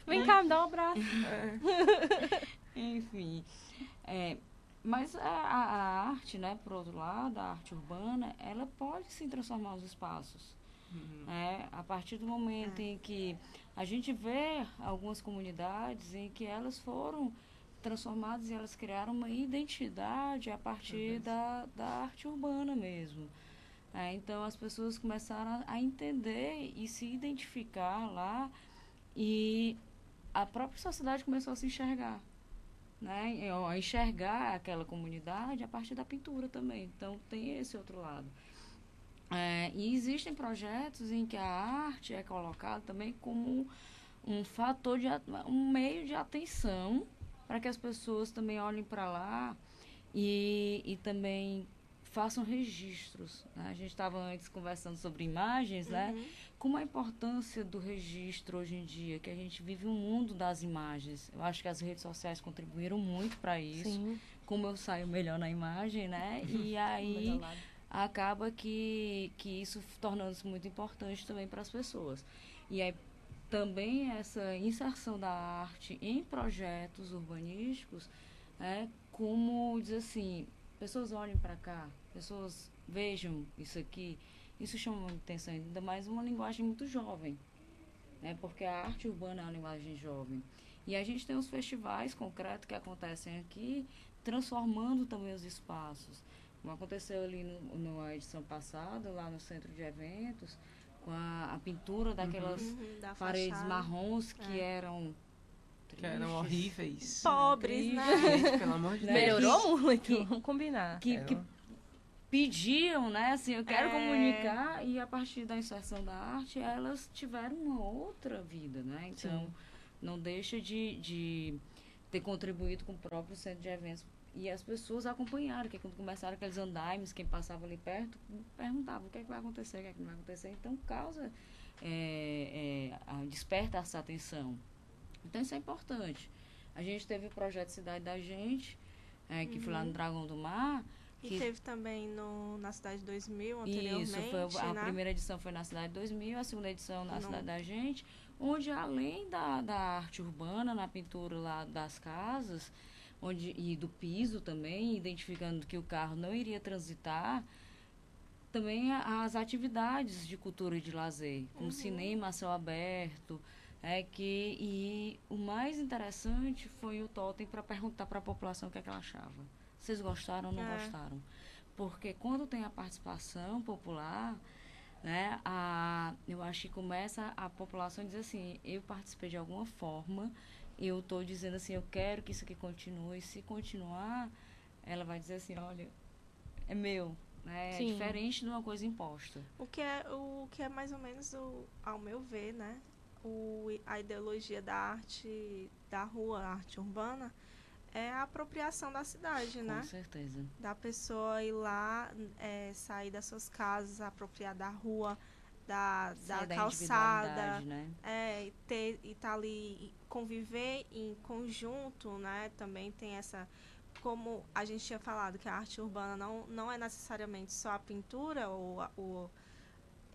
Vem cá, me dá um abraço. Enfim. Mas a arte, né, por outro lado, a arte urbana, ela pode sim transformar os espaços. A partir do momento em que a gente vê algumas comunidades em que elas foram transformadas e elas criaram uma identidade a partir da arte urbana mesmo. Então as pessoas começaram a entender e se identificar lá e a própria sociedade começou a se enxergar. Né, a enxergar aquela comunidade a partir da pintura também. Então, tem esse outro lado. E existem projetos em que a arte é colocada também como um fator, um meio de atenção para que as pessoas também olhem para lá e também façam registros. Né? A gente estava antes conversando sobre imagens, né? Como a importância do registro hoje em dia, que a gente vive um mundo das imagens. Eu acho que as redes sociais contribuíram muito para isso. Sim. Como eu saio melhor na imagem, né? E aí acaba que isso tornando-se muito importante também para as pessoas. E aí também essa inserção da arte em projetos urbanísticos como dizer assim, pessoas olhem para cá, pessoas vejam isso aqui, isso chama muita atenção, ainda mais uma linguagem muito jovem, né? Porque a arte urbana é uma linguagem jovem. E a gente tem os festivais concretos que acontecem aqui, transformando também os espaços. Como aconteceu ali na edição passada, lá no centro de eventos, com a pintura daquelas paredes marrons que eram tristes, que eram horríveis. Pobres, né? Gente, pelo amor de Deus. Melhorou muito, vamos combinar. Que pediam, né? Assim, eu quero comunicar, e a partir da inserção da arte, elas tiveram uma outra vida, né? Então, não deixa de ter contribuído com o próprio centro de eventos. E as pessoas acompanharam, que quando começaram aqueles andaimes, quem passava ali perto, perguntava o que é que vai acontecer, o que é que não vai acontecer. Então, causa, desperta essa atenção. Então, isso é importante. A gente teve o projeto Cidade da Gente, que foi lá no Dragão do Mar. E teve também na Cidade 2000, anteriormente, Isso, a primeira edição foi na Cidade 2000, a segunda edição na Cidade da Gente, onde além da arte urbana, na pintura lá das casas, e do piso também, identificando que o carro não iria transitar, também as atividades de cultura e de lazer, como cinema a céu aberto, e o mais interessante foi o totem para perguntar para a população o que é que ela achava. Vocês gostaram ou não gostaram? Porque quando tem a participação popular, né, eu acho que começa a população a dizer assim, eu participei de alguma forma, eu estou dizendo assim, eu quero que isso aqui continue. Se continuar, ela vai dizer assim, olha, é meu, né? É diferente de uma coisa imposta. O que é mais ou menos, ao meu ver, né? A ideologia da arte da rua, a arte urbana, é a apropriação da cidade, né? Com certeza. Da pessoa ir lá, sair das suas casas, apropriar da rua, da calçada, né? E tá ali, conviver em conjunto, né? Também tem essa, como a gente tinha falado, que a arte urbana não é necessariamente só a pintura ou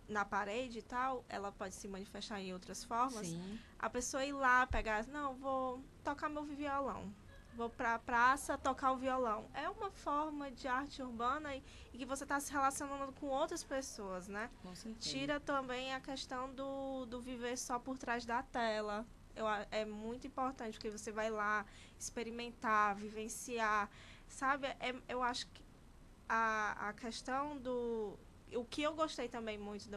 na parede e tal, ela pode se manifestar em outras formas. Sim. A pessoa ir lá, pegar, não, vou tocar meu violão, vou pra praça tocar o violão. É uma forma de arte urbana e que você está se relacionando com outras pessoas, né? Com certeza. Tira também a questão do viver só por trás da tela. É muito importante, porque você vai lá experimentar, vivenciar, sabe? Eu acho que a questão o que eu gostei também muito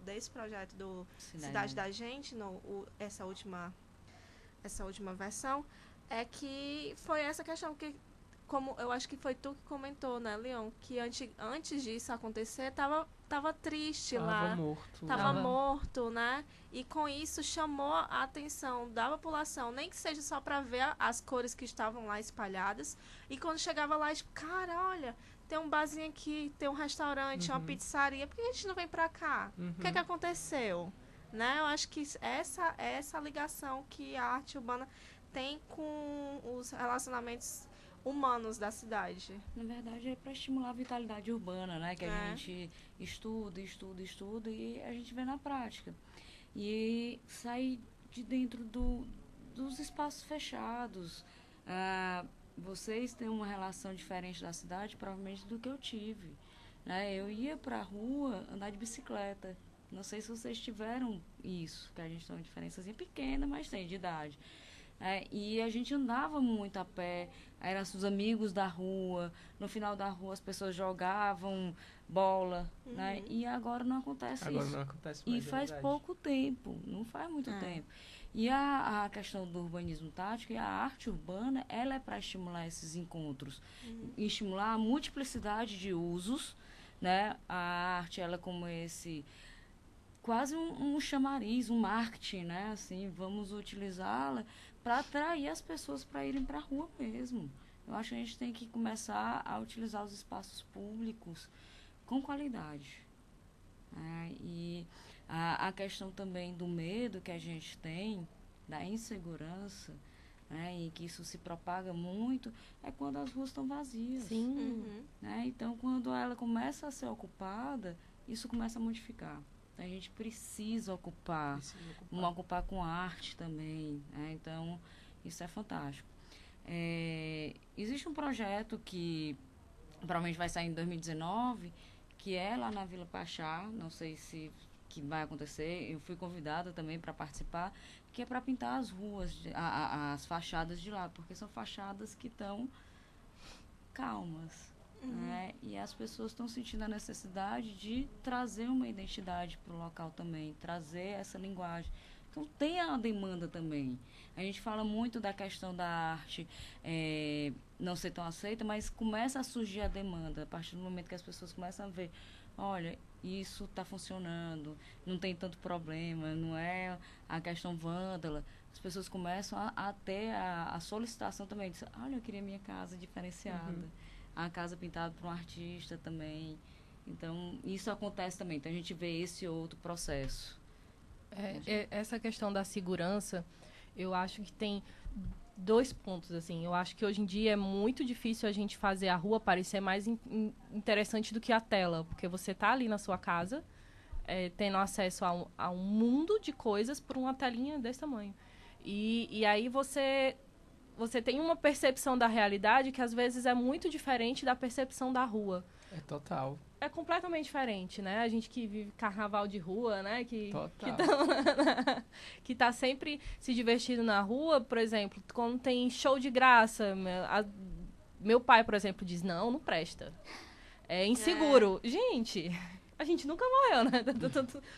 desse projeto do Cidade da Gente, essa última versão, é que foi essa questão que, como eu acho que foi tu que comentou, né, Leon? Que antes disso acontecer, tava triste lá. Tava morto, né? E com isso chamou a atenção da população, nem que seja só para ver as cores que estavam lá espalhadas. E quando chegava lá, tipo, cara, olha, tem um barzinho aqui, tem um restaurante, uma pizzaria, por que a gente não vem pra cá? O que é que aconteceu? Né? Eu acho que essa ligação que a arte urbana tem com os relacionamentos humanos da cidade. Na verdade, é para estimular a vitalidade urbana, né? Que a gente estuda e a gente vê na prática. E sair de dentro dos espaços fechados. Vocês têm uma relação diferente da cidade, provavelmente, do que eu tive. Né? Eu ia para a rua andar de bicicleta. Não sei se vocês tiveram isso, que a gente tem uma diferençazinha pequena, mas tem de idade. E a gente andava muito a pé, eram os amigos da rua, no final da rua as pessoas jogavam bola, né? E agora não acontece isso. Agora não acontece mais, e faz pouco tempo, não faz muito tempo. E a questão do urbanismo tático e a arte urbana, ela é para estimular esses encontros, estimular a multiplicidade de usos, né? A arte, ela como esse quase um chamariz, um marketing, né? Assim, vamos utilizá-la para atrair as pessoas para irem para a rua mesmo. Eu acho que a gente tem que começar a utilizar os espaços públicos com qualidade. E a questão também do medo que a gente tem, da insegurança, e que isso se propaga muito, é quando as ruas estão vazias. Sim. Né? Então, quando ela começa a ser ocupada, isso começa a modificar. Então, a gente precisa ocupar com arte também. Né? Então, isso é fantástico. Existe um projeto que provavelmente vai sair em 2019, que é lá na Vila Pachá, não sei se que vai acontecer, eu fui convidada também para participar, que é para pintar as ruas, as fachadas de lá, porque são fachadas que estão calmas, né? E as pessoas estão sentindo a necessidade de trazer uma identidade para o local também, trazer essa linguagem. Então, tem a demanda também. A gente fala muito da questão da arte não ser tão aceita, mas começa a surgir a demanda, a partir do momento que as pessoas começam a ver, olha, isso está funcionando, não tem tanto problema, não é a questão vândala. As pessoas começam a ter a solicitação também. Diz, olha, eu queria minha casa diferenciada. A casa pintada por um artista também. Então, isso acontece também. Então, a gente vê esse outro processo. Essa questão da segurança, eu acho que tem 2 pontos, assim. Eu acho que hoje em dia é muito difícil a gente fazer a rua parecer mais interessante do que a tela, porque você tá ali na sua casa, tendo acesso a um mundo de coisas por uma telinha desse tamanho. E aí você tem uma percepção da realidade que às vezes é muito diferente da percepção da rua. Total. É completamente diferente, né? A gente que vive carnaval de rua, né? Que tá sempre se divertindo na rua, por exemplo, quando tem show de graça. Meu pai, por exemplo, diz, não presta. É inseguro. Gente, a gente nunca morreu, né?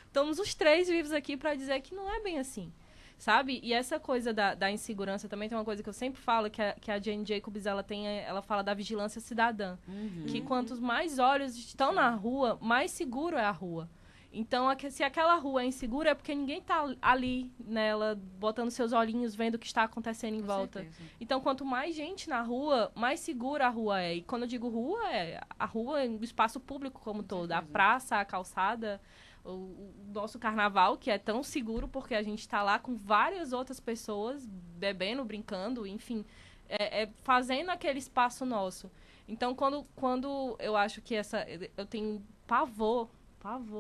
Estamos os 3 vivos aqui para dizer que não é bem assim. Sabe? E essa coisa da insegurança também tem uma coisa que eu sempre falo, que a Jane Jacobs, ela fala da vigilância cidadã. Que quantos mais olhos estão na rua, mais seguro é a rua. Então, se aquela rua é insegura, é porque ninguém está ali nela, botando seus olhinhos, vendo o que está acontecendo em volta. Certeza. Então, quanto mais gente na rua, mais segura a rua é. E quando eu digo rua, a rua é o espaço público como todo. A praça, a calçada, o nosso carnaval, que é tão seguro porque a gente está lá com várias outras pessoas, bebendo, brincando, enfim, fazendo aquele espaço nosso. Então, quando eu acho que eu tenho pavor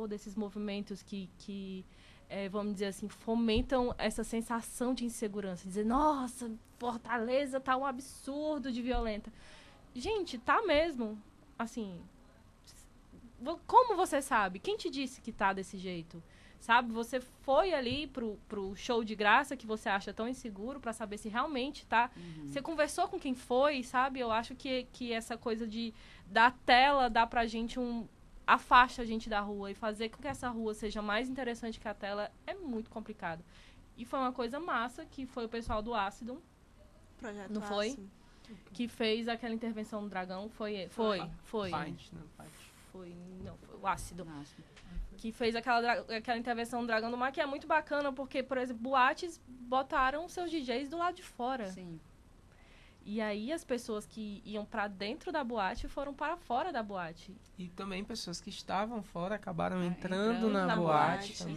desses movimentos que vamos dizer assim, fomentam essa sensação de insegurança. Dizer, nossa, Fortaleza tá um absurdo de violenta. Gente, tá mesmo. Assim, como você sabe? Quem te disse que tá desse jeito? Sabe? Você foi ali pro show de graça que você acha tão inseguro para saber se realmente tá. Você conversou com quem foi, sabe? Eu acho que essa coisa da tela dá pra gente afasta a gente da rua, e fazer com que essa rua seja mais interessante que a tela é muito complicado. E foi uma coisa massa, que foi o pessoal do Ácido, Projeto não foi? Ácido. Que fez aquela intervenção do dragão, foi. Foi o Ácido. Que fez aquela intervenção do dragão do mar, que é muito bacana, porque, por exemplo, boates botaram seus DJs do lado de fora. Sim. E aí as pessoas que iam para dentro da boate foram para fora da boate. E também pessoas que estavam fora acabaram entrando na boate também.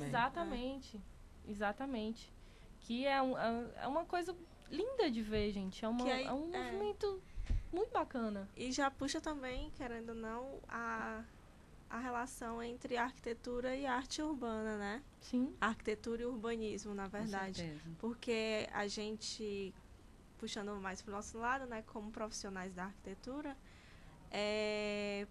Exatamente. Que é uma coisa linda de ver, gente. É um movimento muito bacana. E já puxa também, querendo ou não, a relação entre arquitetura e arte urbana, né? Sim. Arquitetura e urbanismo, na verdade. Com certeza. Porque a gente, puxando mais para o nosso lado, né, como profissionais da arquitetura,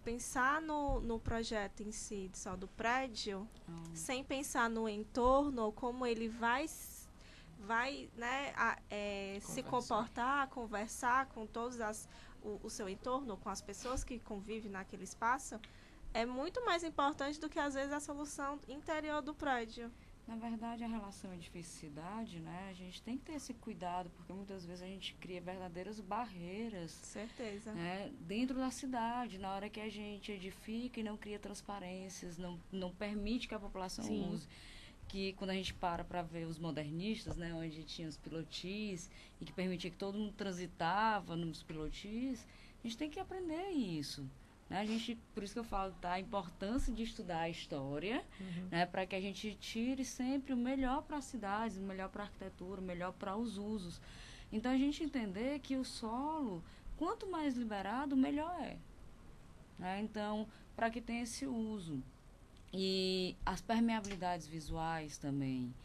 pensar no projeto em si, só do prédio, sem pensar no entorno, ou como ele vai né, se comportar, conversar com todos o seu entorno, com as pessoas que convivem naquele espaço, é muito mais importante do que, às vezes, a solução interior do prédio. Na verdade, a relação edifício-cidade, né, a gente tem que ter esse cuidado, porque muitas vezes a gente cria verdadeiras barreiras. Certeza. Né, dentro da cidade, na hora que a gente edifica e não cria transparências, não permite que a população use. Que quando a gente para ver os modernistas, né, onde tinha os pilotis e que permitia que todo mundo transitava nos pilotis, a gente tem que aprender isso. Né? Por isso que eu falo, tá, a importância de estudar a história, né, para que a gente tire sempre o melhor para as cidades, o melhor para a arquitetura, o melhor para os usos. Então, a gente entender que o solo, quanto mais liberado, melhor é. Né? Então, para que tenha esse uso. E as permeabilidades visuais também.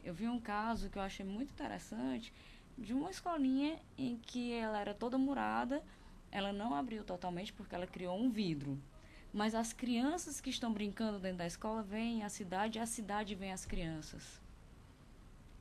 Eu vi um caso que eu achei muito interessante, de uma escolinha em que ela era toda murada, ela não abriu totalmente porque ela criou um vidro. Mas as crianças que estão brincando dentro da escola veem a cidade e a cidade vem as crianças.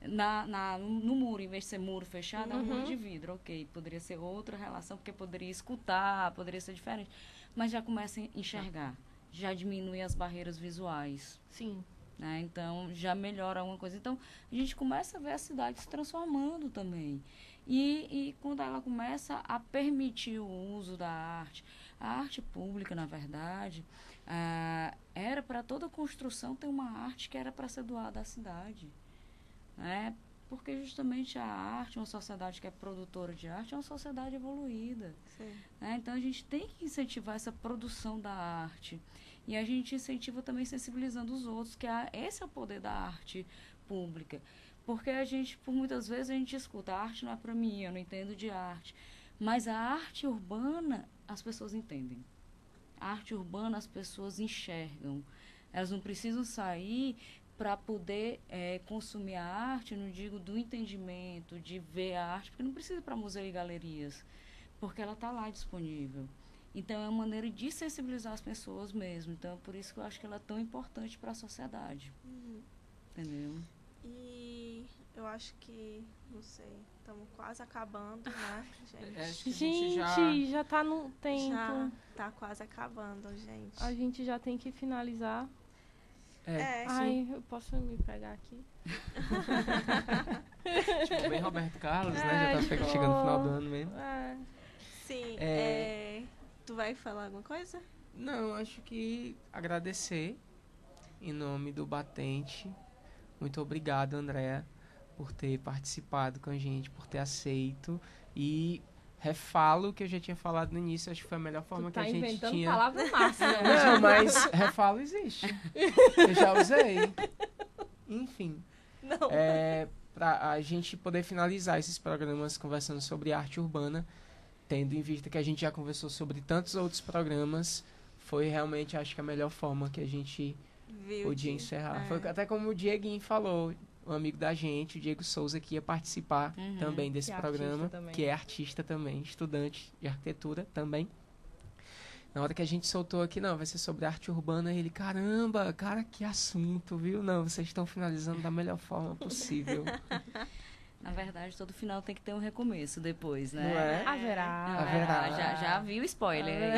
No muro, em vez de ser muro fechado, é um muro de vidro, ok. Poderia ser outra relação, porque poderia escutar, poderia ser diferente. Mas já começa a enxergar, já diminui as barreiras visuais. Sim. Né? Então, já melhora alguma coisa. Então, a gente começa a ver a cidade se transformando também. E quando ela começa a permitir o uso da arte, a arte pública, na verdade, era para toda construção ter uma arte que era para ser doada à cidade. Né? Porque justamente a arte, uma sociedade que é produtora de arte, é uma sociedade evoluída. Né? Então, a gente tem que incentivar essa produção da arte. E a gente incentiva também sensibilizando os outros, que esse é o poder da arte pública. Porque por muitas vezes, a gente escuta, a arte não é para mim, eu não entendo de arte. Mas a arte urbana, as pessoas entendem. A arte urbana, as pessoas enxergam. Elas não precisam sair para poder consumir a arte, não digo do entendimento, de ver a arte, porque não precisa ir para museu e galerias, porque ela está lá disponível. Então, é uma maneira de sensibilizar as pessoas mesmo. Então, é por isso que eu acho que ela é tão importante para a sociedade. Entendeu? E eu acho que, não sei, estamos quase acabando, né, gente? Acho que Gente, já tá no tempo. Já tá quase acabando, gente. A gente já tem que finalizar. Sim. Eu posso me pegar aqui? Tipo, bem Roberto Carlos, né? Já tá chegando no final do ano mesmo. Sim, tu vai falar alguma coisa? Não, acho que agradecer em nome do Batente. Muito obrigado, Andréa, por ter participado com a gente, por ter aceito. E refalo o que eu já tinha falado no início, acho que foi a melhor forma que a gente inventando tinha. Palavra massa. Não, mas refalo existe. Eu já usei. Enfim. Não. Pra a gente poder finalizar esses programas conversando sobre arte urbana, tendo em vista que a gente já conversou sobre tantos outros programas, foi realmente, acho que a melhor forma que a gente podia encerrar. Foi até como o Dieguinho falou, um amigo da gente, o Diego Souza, que ia participar também desse programa, que é artista também, estudante de arquitetura também. Na hora que a gente soltou aqui, não, vai ser sobre arte urbana, ele, caramba, cara, que assunto, viu? Não, vocês estão finalizando da melhor forma possível. Na verdade, todo final tem que ter um recomeço depois, né? Não é? Haverá. Já vi o spoiler.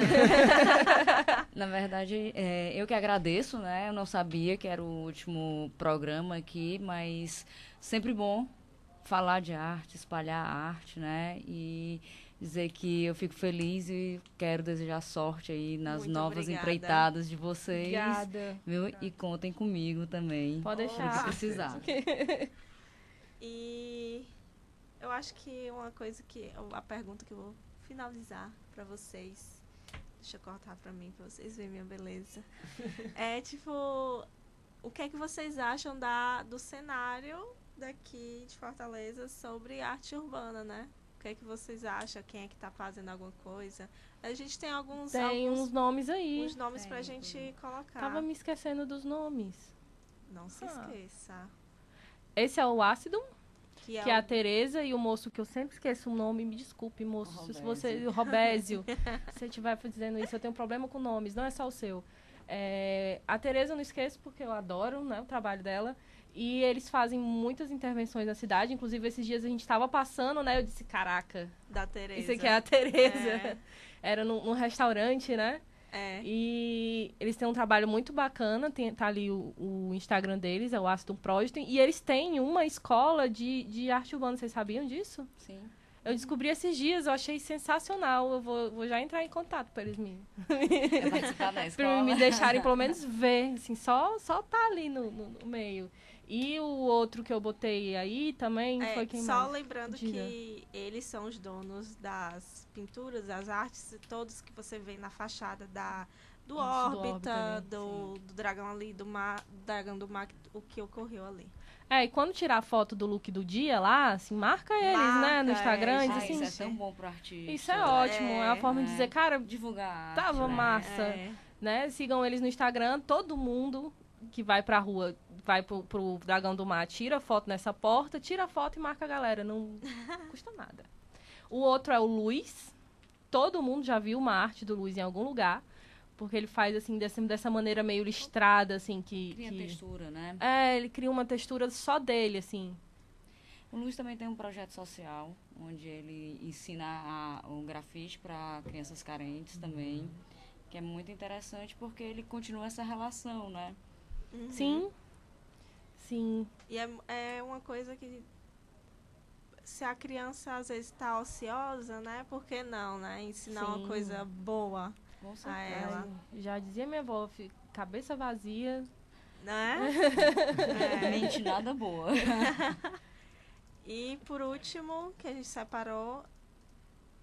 Na verdade, eu que agradeço, né? Eu não sabia que era o último programa aqui, mas sempre bom falar de arte, espalhar a arte, né? E dizer que eu fico feliz e quero desejar sorte aí nas novas empreitadas de vocês. Obrigada. Viu? E contem comigo também. Pode deixar. Se precisar. E eu acho que a pergunta que eu vou finalizar para vocês, deixa eu cortar para mim, para vocês verem minha beleza, é tipo, o que é que vocês acham do cenário daqui de Fortaleza sobre arte urbana, né? O que é que vocês acham? Quem é que tá fazendo alguma coisa? A gente tem alguns uns nomes aí. Uns nomes pra gente colocar. Tava me esquecendo dos nomes. Não se esqueça. Esse é o Ácido, que é a Tereza, e o moço que eu sempre esqueço o nome, me desculpe, moço, se você, o Robésio, se você estiver dizendo isso, eu tenho problema com nomes, não é só o seu. A Tereza eu não esqueço porque eu adoro, né, o trabalho dela, e eles fazem muitas intervenções na cidade, inclusive esses dias a gente estava passando, né, eu disse, caraca, da Tereza. Isso aqui é a Tereza. Era num restaurante, né? E eles têm um trabalho muito bacana, tá ali o Instagram deles, é o Aston Project, e eles têm uma escola de arte urbana, vocês sabiam disso? Sim. Eu descobri esses dias, eu achei sensacional, eu vou já entrar em contato para eles participar da escola. Pra me deixarem pelo menos ver, assim, só tá ali no meio. E o outro que eu botei aí também foi quem só mais? Lembrando que eles são os donos das pinturas, das artes, todos que você vê na fachada do Órbita, do Dragão ali, do Dragão do Mar, o que ocorreu ali. E quando tirar a foto do look do dia lá, assim, marca eles, né, no Instagram. Assim, isso é tão bom pro artista. Isso é ótimo, é uma forma de dizer, cara, divulgar tava massa, né? Sigam eles no Instagram, todo mundo que vai pra rua vai pro Dragão do Mar, tira foto nessa porta, tira foto e marca a galera. Não custa nada. O outro é o Luiz. Todo mundo já viu uma arte do Luiz em algum lugar. Porque ele faz, assim, dessa maneira meio listrada, assim, Cria textura, né? Ele cria uma textura só dele, assim. O Luiz também tem um projeto social, onde ele ensina o grafite para crianças carentes também, que é muito interessante porque ele continua essa relação, né? Sim. Sim. E é uma coisa que, se a criança às vezes está ociosa, né? Por que não, né? Ensinar uma coisa boa a ela. Já dizia minha avó, cabeça vazia. Né? Mente nada boa. E por último, que a gente separou,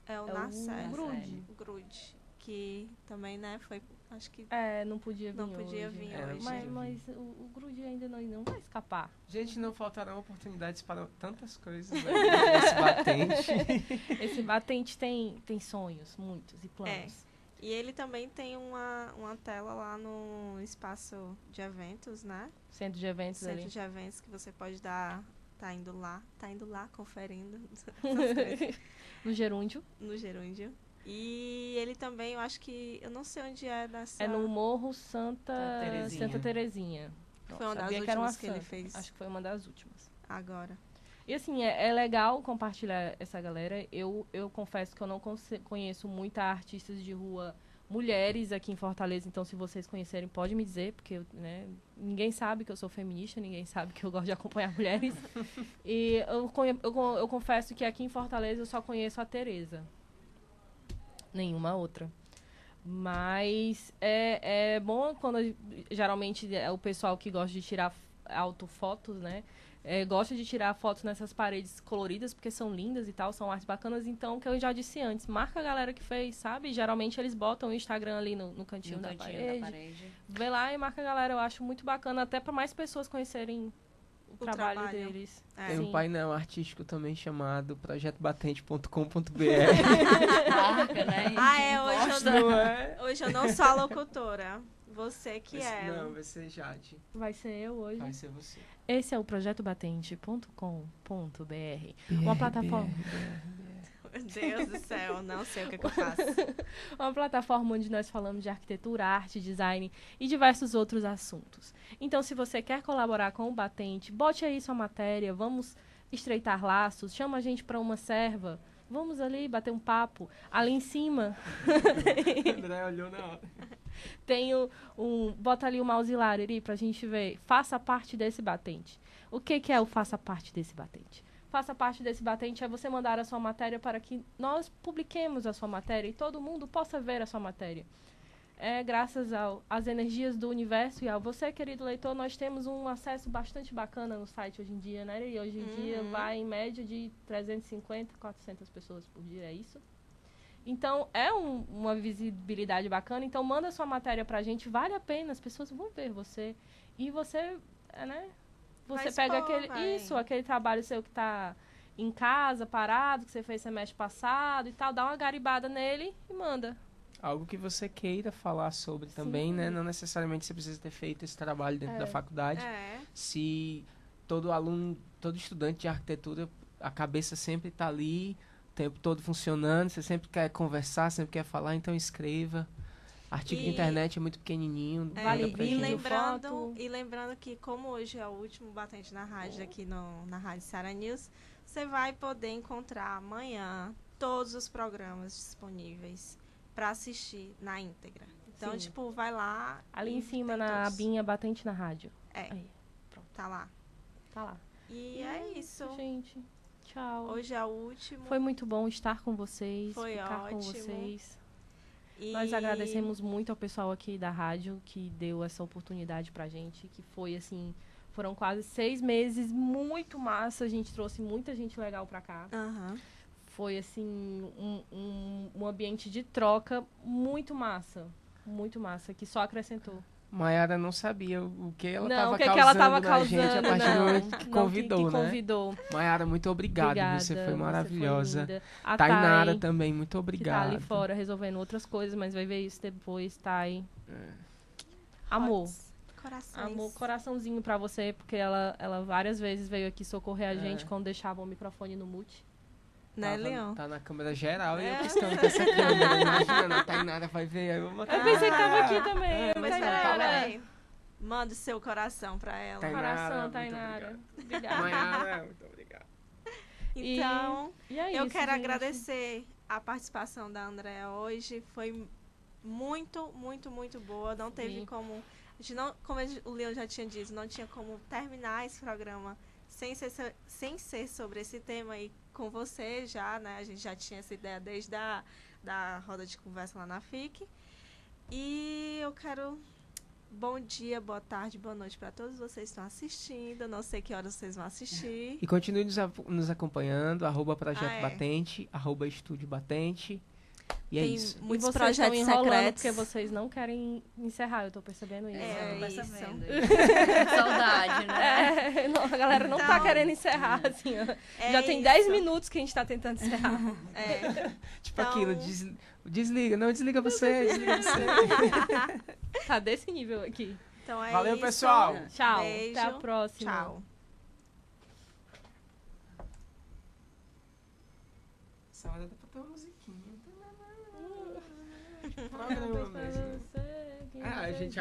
é o Nassé. O Grude. Que também, né, foi, acho que... não podia vir hoje. Mas o Grude ainda não vai escapar. Gente, não faltarão oportunidades para tantas coisas nesse batente. Esse batente tem sonhos, muitos, e planos. E ele também tem uma tela lá no espaço de eventos, né? Centro de eventos ali. Centro de eventos que você pode dar... Tá indo lá, conferindo. No Gerúndio. No Gerúndio. E ele também, eu acho que... Eu não sei onde é dessa... É no Morro Santa Terezinha. Foi uma das últimas que ele fez. Acho que foi uma das últimas. Agora. E assim, é legal compartilhar essa galera. Eu confesso que eu não conheço muita artistas de rua mulheres aqui em Fortaleza, então se vocês conhecerem, pode me dizer, porque ninguém sabe que eu sou feminista, ninguém sabe que eu gosto de acompanhar mulheres. E eu confesso que aqui em Fortaleza eu só conheço a Tereza. Nenhuma outra. Mas é bom quando geralmente é o pessoal que gosta de tirar autofotos, né? Gosta de tirar fotos nessas paredes coloridas, porque são lindas e tal, são artes bacanas. Então, que eu já disse antes, marca a galera que fez, sabe? Geralmente eles botam o Instagram ali no cantinho da parede. Vê lá e marca a galera. Eu acho muito bacana, até para mais pessoas conhecerem o trabalho deles. Tem um painel artístico também chamado projetobatente.com.br. Hoje eu não sou a locutora. Você que Não, vai ser Jade. Vai ser eu hoje. Vai ser você. Esse é o projetobatente.com.br. Uma plataforma... Meu Deus do céu, não sei o que eu faço. Uma plataforma onde nós falamos de arquitetura, arte, design e diversos outros assuntos. Então, se você quer colaborar com o Batente, bote aí sua matéria, vamos estreitar laços, chama a gente para uma serva, vamos ali bater um papo. Ali em cima... André olhou na hora. Tem bota ali o mouse lá, Iri, pra gente ver. Faça parte desse batente. O que é o faça parte desse batente? Faça parte desse batente é você mandar a sua matéria para que nós publiquemos a sua matéria e todo mundo possa ver a sua matéria. Graças às energias do universo e a você, querido leitor, nós temos um acesso bastante bacana no site hoje em dia, né? E hoje em dia vai em média de 350, 400 pessoas por dia, é isso? Então, é uma visibilidade bacana. Então, manda sua matéria pra gente. Vale a pena. As pessoas vão ver você. E você, né? Você pega aquele trabalho seu que tá em casa, parado, que você fez semestre passado e tal. Dá uma garibada nele e manda. Algo que você queira falar sobre também, né? Não necessariamente você precisa ter feito esse trabalho dentro da faculdade. Se todo aluno, todo estudante de arquitetura, a cabeça sempre tá ali... tempo todo funcionando, você sempre quer conversar, sempre quer falar, então escreva. Artigo de internet é muito pequenininho. Lembrando que como hoje é o último batente na rádio aqui na Rádio Ceará News, você vai poder encontrar amanhã todos os programas disponíveis para assistir na íntegra. Então, vai lá. Ali em cima na abinha batente na rádio. Aí, pronto, tá lá. E é isso. Gente. Tchau. Hoje é o último. Foi muito bom estar com vocês, ficar ótimo. Com vocês. Nós agradecemos muito ao pessoal aqui da rádio que deu essa oportunidade pra gente, que foi assim, foram quase 6 meses, muito massa, a gente trouxe muita gente legal pra cá. Foi assim, um ambiente de troca muito massa, que só acrescentou. Maiara não sabia o que ela estava causando na gente a partir do momento que convidou, né? Maiara, muito obrigado. Você foi maravilhosa. Foi a Tainara também, muito obrigado. Que tá ali fora resolvendo outras coisas, mas vai ver isso depois, Thay. Amor. Corações. Coraçãozinho pra você, porque ela várias vezes veio aqui socorrer a gente quando deixava o microfone no mute. Né, Leão? Tá na câmera geral e eu questão dessa câmera. Imagina, a Tainara vai ver. Aí eu vou Eu pensei que tava aqui também. Mas Tainara. Manda o seu coração pra ela. Coração, Tainara. Obrigada. Tainara, muito obrigado. Então, e é eu isso, quero gente. agradecer a participação da Andréa hoje. Foi muito, muito, muito boa. Não teve como... A gente não, como o Leão já tinha dito, não tinha como terminar esse programa sem ser sobre esse tema aí com você já, né? A gente já tinha essa ideia desde da roda de conversa lá na FIC. E eu quero... Bom dia, boa tarde, boa noite para todos vocês que estão assistindo. Não sei que horas vocês vão assistir. E continue nos acompanhando, @Projeto Batente, @Estúdio Batente. E é isso. Muitos vocês projetos estão enrolando secretos. porque vocês não querem encerrar, eu tô percebendo isso. É, Tô isso. percebendo. Saudade, né? A galera não tá querendo encerrar, assim, ó. Já tem 10 minutos que a gente tá tentando encerrar. Tipo aquilo, desliga, não, desliga você, desliga você. Tá desse nível aqui. Então é Valeu, isso. pessoal. Tchau, Beijo. até a próxima. Tchau. Essa hora dá pra ter uma musiquinha. Programa mesmo. Você que A gente